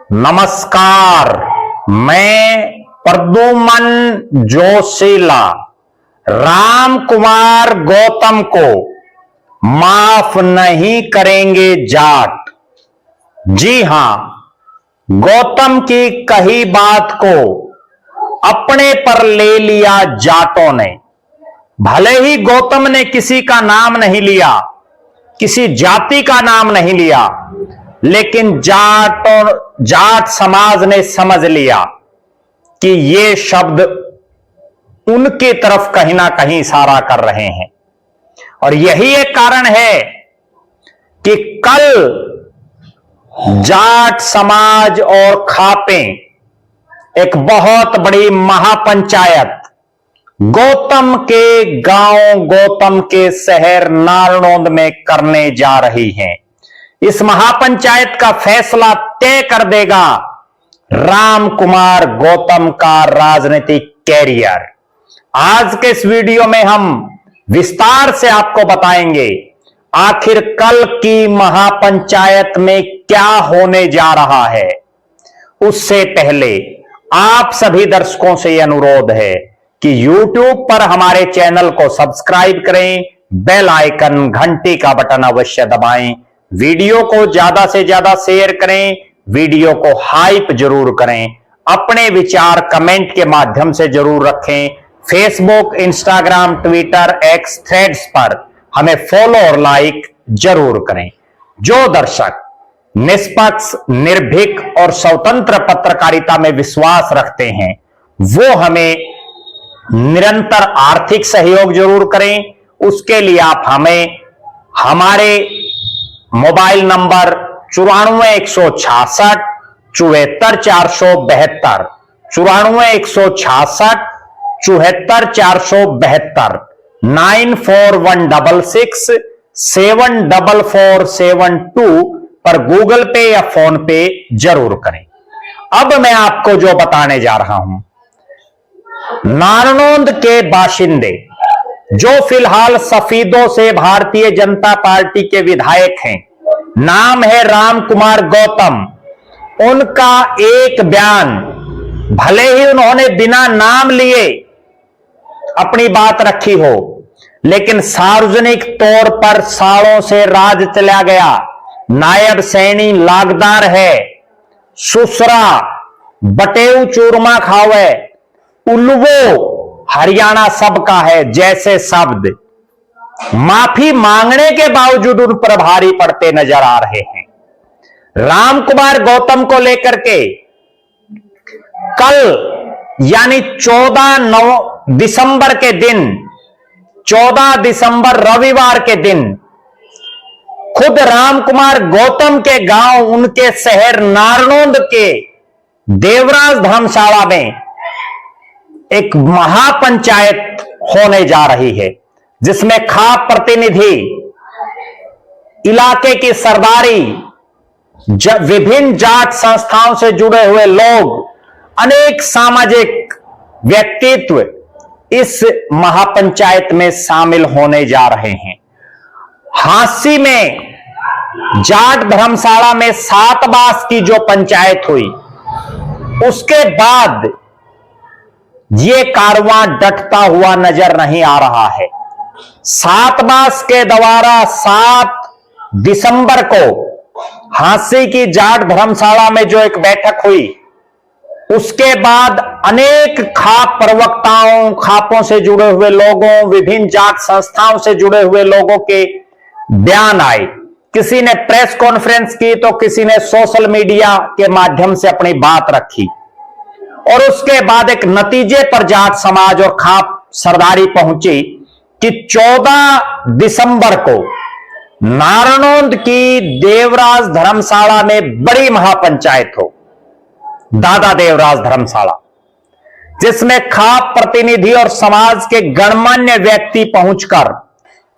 नमस्कार, मैं प्रद्युमन जोशीला राम कुमार गौतम को माफ नहीं करेंगे जाट। जी हां, गौतम की कही बात को अपने पर ले लिया जाटों ने। भले ही गौतम ने किसी का नाम नहीं लिया, किसी जाति का नाम नहीं लिया, लेकिन जाट समाज ने समझ लिया कि ये शब्द उनकी तरफ कहीं ना कहीं इशारा कर रहे हैं। और यही एक कारण है कि कल जाट समाज और खापे एक बहुत बड़ी महापंचायत गौतम के गांव, गौतम के शहर नारनौंद में करने जा रही हैं। इस महापंचायत का फैसला तय कर देगा राम कुमार गौतम का राजनीतिक कैरियर। आज के इस वीडियो में हम विस्तार से आपको बताएंगे आखिर कल की महापंचायत में क्या होने जा रहा है। उससे पहले आप सभी दर्शकों से यह अनुरोध है कि YouTube पर हमारे चैनल को सब्सक्राइब करें, बेल आइकन घंटी का बटन अवश्य दबाएं, वीडियो को ज्यादा से ज्यादा शेयर करें, वीडियो को हाइप जरूर करें, अपने विचार कमेंट के माध्यम से जरूर रखें। Facebook, Instagram, Twitter, x, threads पर हमें फॉलो और लाइक जरूर करें। जो दर्शक निष्पक्ष, निर्भीक और स्वतंत्र पत्रकारिता में विश्वास रखते हैं वो हमें निरंतर आर्थिक सहयोग जरूर करें। उसके लिए आप हमें हमारे मोबाइल नंबर 94 166 74 472 94 166 94 472 74472 पर गूगल पे या फोन पे जरूर करें। अब मैं आपको जो बताने जा रहा हूं, नारनौंद के बाशिंदे जो फिलहाल सफीदों से भारतीय जनता पार्टी के विधायक हैं, नाम है राम कुमार गौतम। उनका एक बयान, भले ही उन्होंने बिना नाम लिए अपनी बात रखी हो, लेकिन सार्वजनिक तौर पर सालों से राज चला गया। नायब सैनी लागदार है, सुसरा बटेऊ चूरमा खावे, उल्वो हरियाणा सबका है जैसे शब्द माफी मांगने के बावजूद उन पर भारी पड़ते नजर आ रहे हैं। राम कुमार गौतम को लेकर के कल यानी 14 दिसंबर के दिन, 14 दिसंबर रविवार के दिन खुद राम कुमार गौतम के गांव, उनके शहर नारनौंद के देवराज धर्मशाला में एक महापंचायत होने जा रही है, जिसमें खाप प्रतिनिधि, इलाके की सरदारी, विभिन्न जाट संस्थाओं से जुड़े हुए लोग, अनेक सामाजिक व्यक्तित्व इस महापंचायत में शामिल होने जा रहे हैं। हांसी में जाट धर्मशाला में 7 बास की जो पंचायत हुई, उसके बाद ये कारवां डटता हुआ नजर नहीं आ रहा है। 7 बास के द्वारा 7 दिसंबर को हांसी की जाट धर्मशाला में जो एक बैठक हुई, उसके बाद अनेक खाप प्रवक्ताओं, खापों से जुड़े हुए लोगों, विभिन्न जाट संस्थाओं से जुड़े हुए लोगों के बयान आए। किसी ने प्रेस कॉन्फ्रेंस की तो किसी ने सोशल मीडिया के माध्यम से अपनी बात रखी, और उसके बाद एक नतीजे पर जाट समाज और खाप सरदारी पहुंची कि 14 दिसंबर को नारनौंद की देवराज धर्मशाला में बड़ी महापंचायत हो, दादा देवराज धर्मशाला, जिसमें खाप प्रतिनिधि और समाज के गणमान्य व्यक्ति पहुंचकर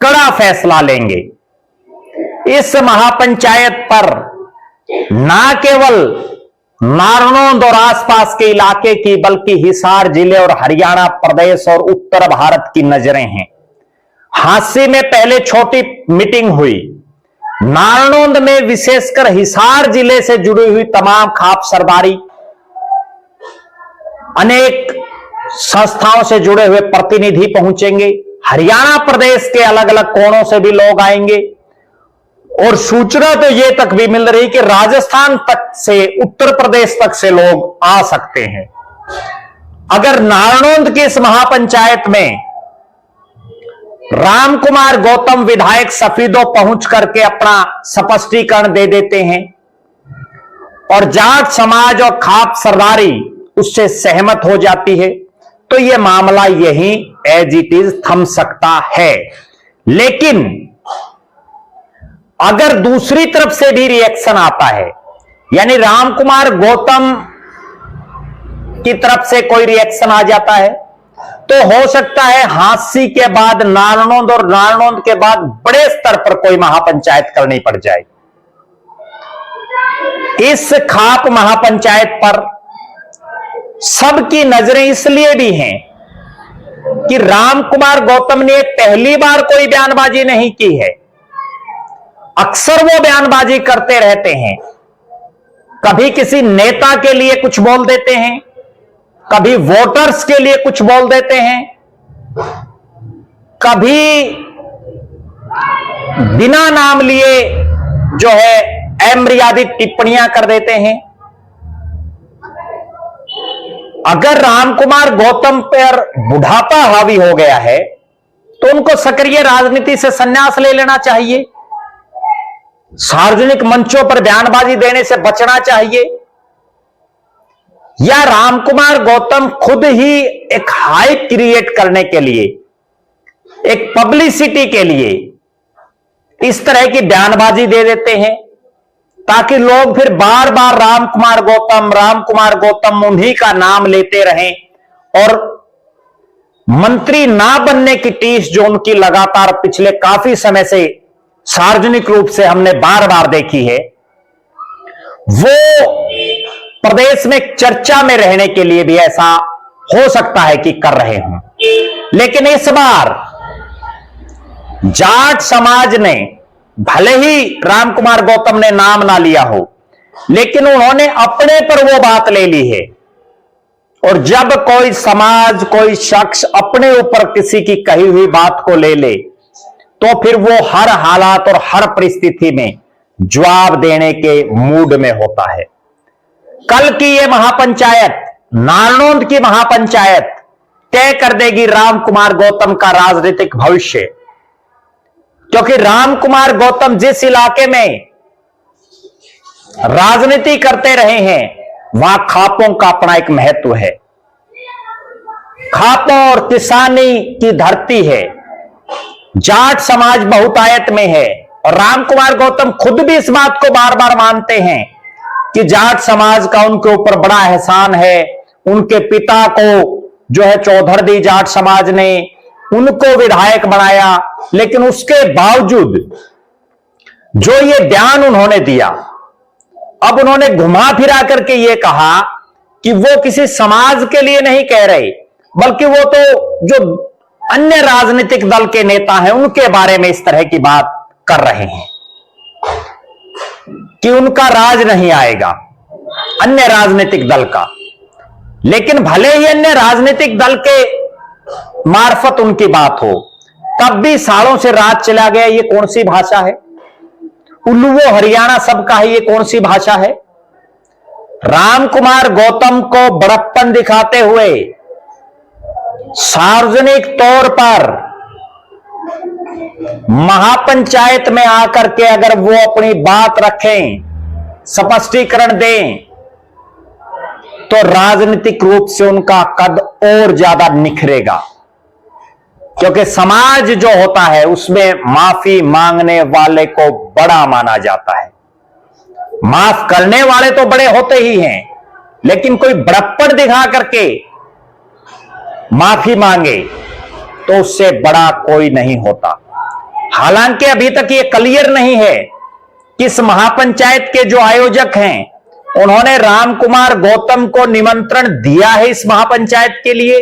कड़ा फैसला लेंगे। इस महापंचायत पर ना केवल नारनौंद और आसपास के इलाके की, बल्कि हिसार जिले और हरियाणा प्रदेश और उत्तर भारत की नजरें हैं। हांसी में पहले छोटी मीटिंग हुई, नारनौंद में विशेषकर हिसार जिले से जुड़ी हुई तमाम खाप सरदारी, अनेक संस्थाओं से जुड़े हुए प्रतिनिधि पहुंचेंगे। हरियाणा प्रदेश के अलग अलग कोनों से भी लोग आएंगे और सूचना तो ये तक भी मिल रही कि राजस्थान तक से, उत्तर प्रदेश तक से लोग आ सकते हैं। अगर नारनौंद की इस महापंचायत में रामकुमार गौतम विधायक सफीदो पहुंच करके अपना स्पष्टीकरण दे देते हैं और जाट समाज और खाप सरदारी उससे सहमत हो जाती है, तो यह मामला यही एज इट इज थम सकता है। लेकिन अगर दूसरी तरफ से भी रिएक्शन आता है, यानी रामकुमार गौतम की तरफ से कोई रिएक्शन आ जाता है, तो हो सकता है हांसी के बाद नारनौंद और नारनौंद के बाद बड़े स्तर पर कोई महापंचायत करनी पड़ जाए। इस खाप महापंचायत पर सबकी नजरें इसलिए भी हैं कि रामकुमार गौतम ने पहली बार कोई बयानबाजी नहीं की है। अक्सर वो बयानबाजी करते रहते हैं, कभी किसी नेता के लिए कुछ बोल देते हैं, कभी वोटर्स के लिए कुछ बोल देते हैं, कभी बिना नाम लिए जो है अमर्यादित टिप्पणियां कर देते हैं। अगर रामकुमार गौतम पर बुढ़ापा हावी हो गया है तो उनको सक्रिय राजनीति से संन्यास ले लेना चाहिए, सार्वजनिक मंचों पर बयानबाजी देने से बचना चाहिए, या रामकुमार गौतम खुद ही एक हाइप क्रिएट करने के लिए, एक पब्लिसिटी के लिए इस तरह की बयानबाजी दे देते हैं ताकि लोग फिर बार बार रामकुमार गौतम उन्हीं का नाम लेते रहें और मंत्री ना बनने की टीस जो उनकी लगातार पिछले काफी समय से सार्वजनिक रूप से हमने बार बार देखी है, वो प्रदेश में चर्चा में रहने के लिए भी ऐसा हो सकता है कि कर रहे हों। लेकिन इस बार जाट समाज ने, भले ही रामकुमार गौतम ने नाम ना लिया हो, लेकिन उन्होंने अपने पर वो बात ले ली है। और जब कोई समाज, कोई शख्स अपने ऊपर किसी की कही हुई बात को ले ले तो फिर वो हर हालात और हर परिस्थिति में जवाब देने के मूड में होता है। कल की ये महापंचायत, नारनौंद की महापंचायत तय कर देगी रामकुमार गौतम का राजनीतिक भविष्य, क्योंकि रामकुमार गौतम जिस इलाके में राजनीति करते रहे हैं वहां खापों का अपना एक महत्व है। खापों और किसानी की धरती है, जाट समाज बहुतायत में है और रामकुमार गौतम खुद भी इस बात को बार बार मानते हैं कि जाट समाज का उनके ऊपर बड़ा एहसान है। उनके पिता को जो है चौधरी जाट समाज ने उनको विधायक बनाया, लेकिन उसके बावजूद जो ये बयान उन्होंने दिया, अब उन्होंने घुमा फिरा करके ये कहा कि वो किसी समाज के लिए नहीं कह रहे, बल्कि वो तो जो अन्य राजनीतिक दल के नेता हैं उनके बारे में इस तरह की बात कर रहे हैं कि उनका राज नहीं आएगा, अन्य राजनीतिक दल का। लेकिन भले ही अन्य राजनीतिक दल के मार्फत उनकी बात हो, तब भी सालों से राज चला गया, ये कौन सी भाषा है? उल्लुओ हरियाणा सबका है, ये कौन सी भाषा है? रामकुमार गौतम को बड़प्पन दिखाते हुए सार्वजनिक तौर पर महापंचायत में आकर के अगर वो अपनी बात रखें, स्पष्टीकरण दें, तो राजनीतिक रूप से उनका कद और ज्यादा निखरेगा। क्योंकि समाज जो होता है उसमें माफी मांगने वाले को बड़ा माना जाता है। माफ करने वाले तो बड़े होते ही हैं, लेकिन कोई बड़प्पन दिखा करके माफी मांगे तो उससे बड़ा कोई नहीं होता। हालांकि अभी तक ये क्लियर नहीं है कि इस महापंचायत के जो आयोजक हैं उन्होंने रामकुमार गौतम को निमंत्रण दिया है इस महापंचायत के लिए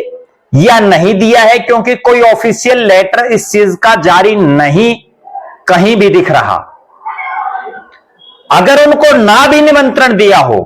या नहीं दिया है, क्योंकि कोई ऑफिशियल लेटर इस चीज का जारी नहीं कहीं भी दिख रहा। अगर उनको ना भी निमंत्रण दिया हो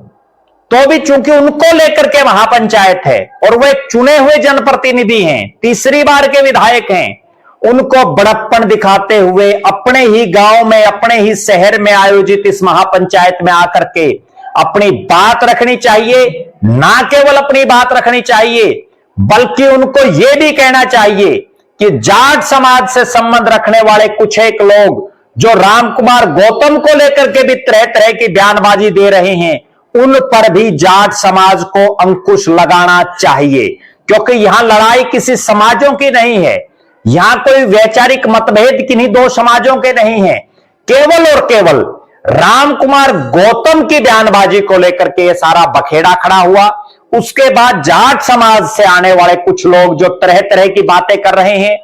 तो भी चूंकि उनको लेकर के महापंचायत है और वे चुने हुए जनप्रतिनिधि हैं, तीसरी बार के विधायक हैं, उनको बड़प्पन दिखाते हुए अपने ही गांव में, अपने ही शहर में आयोजित इस महापंचायत में आकर के अपनी बात रखनी चाहिए। ना केवल अपनी बात रखनी चाहिए बल्कि उनको यह भी कहना चाहिए कि जाट समाज से संबंध रखने वाले कुछ एक लोग जो रामकुमार गौतम को लेकर के भी तरह तरह की बयानबाजी दे रहे हैं, उन पर भी जाट समाज को अंकुश लगाना चाहिए। क्योंकि यहां लड़ाई किसी समाजों की नहीं है, यहां कोई वैचारिक मतभेद किन्हीं दो समाजों के नहीं है, केवल और केवल रामकुमार गौतम की बयानबाजी को लेकर के यह सारा बखेड़ा खड़ा हुआ। उसके बाद जाट समाज से आने वाले कुछ लोग जो तरह तरह की बातें कर रहे हैं,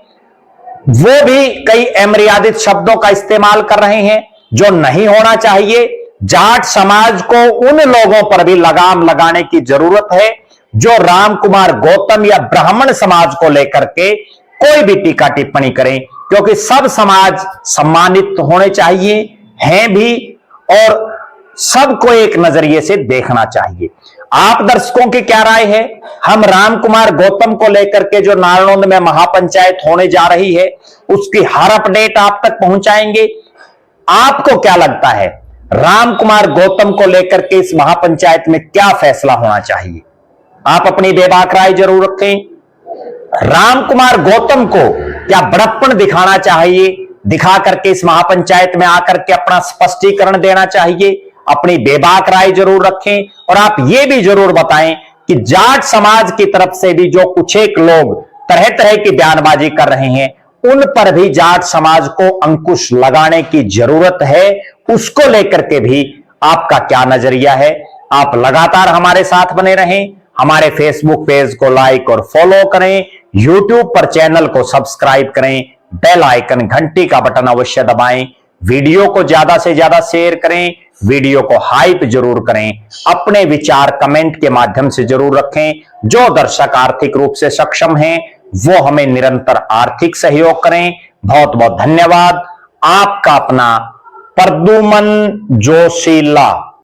वो भी कई अमर्यादित शब्दों का इस्तेमाल कर रहे हैं जो नहीं होना चाहिए। जाट समाज को उन लोगों पर भी लगाम लगाने की जरूरत है जो रामकुमार गौतम या ब्राह्मण समाज को लेकर के कोई भी टीका टिप्पणी करें, क्योंकि सब समाज सम्मानित होने चाहिए, हैं भी, और सबको एक नजरिए से देखना चाहिए। आप दर्शकों की क्या राय है? हम रामकुमार गौतम को लेकर के जो नारनौंद में महापंचायत होने जा रही है उसकी हर अपडेट आप तक पहुंचाएंगे। आपको क्या लगता है रामकुमार गौतम को लेकर के इस महापंचायत में क्या फैसला होना चाहिए? आप अपनी बेबाक राय जरूर रखें। रामकुमार गौतम को क्या बड़प्पन दिखाना चाहिए, दिखा करके इस महापंचायत में आकर के अपना स्पष्टीकरण देना चाहिए? अपनी बेबाक राय जरूर रखें और आप ये भी जरूर बताएं कि जाट समाज की तरफ से भी जो कुछ एक लोग तरह तरह की बयानबाजी कर रहे हैं उन पर भी जाट समाज को अंकुश लगाने की जरूरत है। उसको लेकर के भी आपका क्या नजरिया है? आप लगातार हमारे साथ बने रहें। हमारे फेसबुक पेज को लाइक और फॉलो करें, यूट्यूब पर चैनल को सब्सक्राइब करें, बेल आइकन घंटी का बटन अवश्य दबाएं, वीडियो को ज्यादा से ज्यादा शेयर करें, वीडियो को हाइप जरूर करें, अपने विचार कमेंट के माध्यम से जरूर रखें। जो दर्शक आर्थिक रूप से सक्षम हैं वो हमें निरंतर आर्थिक सहयोग करें। बहुत बहुत धन्यवाद। आपका अपना प्रद्युमन जोशीला।